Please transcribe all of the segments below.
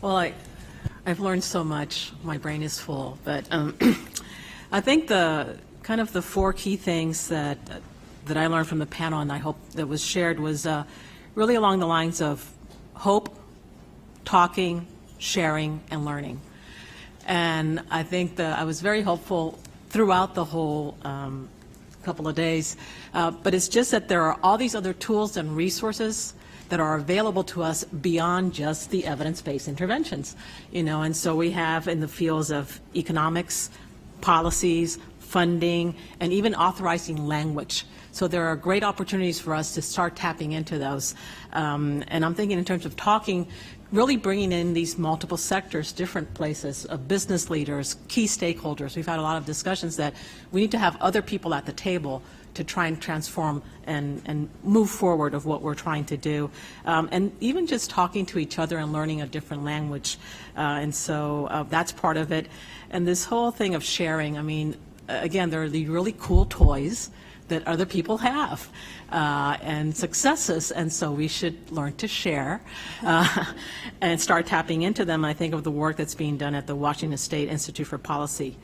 Well, I've learned so much. My brain is full, but I think the kind of the four key things that I learned from the panel, and I hope that was shared, was really along the lines of hope, talking, sharing, and learning. And I think that I was very hopeful throughout the whole couple of days, but it's just that there are all these other tools and resources that are available to us beyond just the evidence-based interventions, and so we have in the fields of economics, policies, funding, and even authorizing language. So there are great opportunities for us to start tapping into those. And I'm thinking in terms of talking, really bringing in these multiple sectors, different places, of business leaders, key stakeholders. We've had a lot of discussions that we need to have other people at the table to try and transform and move forward of what we're trying to do. And even just talking to each other and learning a different language. And so that's part of it. And this whole thing of sharing, I mean, again, there are the really cool toys that other people have and successes, and so we should learn to share and start tapping into them. I think of the work that's being done at the Washington State Institute for Policy,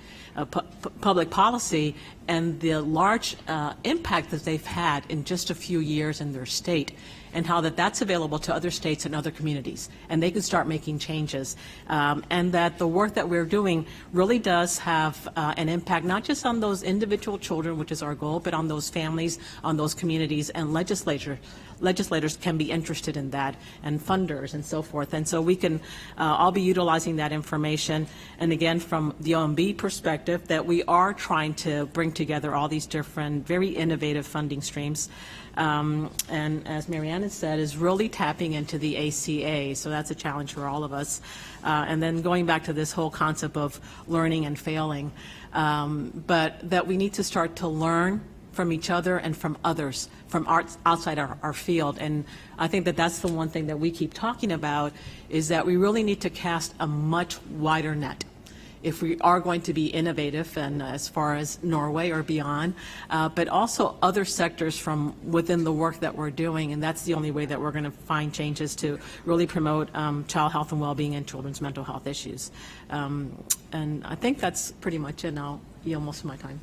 Public Policy, and the large impact that they've had in just a few years in their state, and how that's available to other states and other communities, and they can start making changes. And that the work that we're doing really does have an impact, not just on those individual children, which is our goal, but on those families, on those communities, and legislators can be interested in that, and funders and so forth. And so we can all be utilizing that information. And again, from the OMB perspective, that we are trying to bring together all these different, very innovative funding streams. And as Marianne has said, is really tapping into the ACA. So that's a challenge for all of us. And then going back to this whole concept of learning and failing, but that we need to start to learn from each other and from others, from outside our field. And I think that that's the one thing that we keep talking about, is that we really need to cast a much wider net if we are going to be innovative, and as far as Norway or beyond, but also other sectors from within the work that we're doing. And that's the only way that we're going to find changes to really promote child health and well-being and children's mental health issues. And I think that's pretty much it. I'll yield most of my time.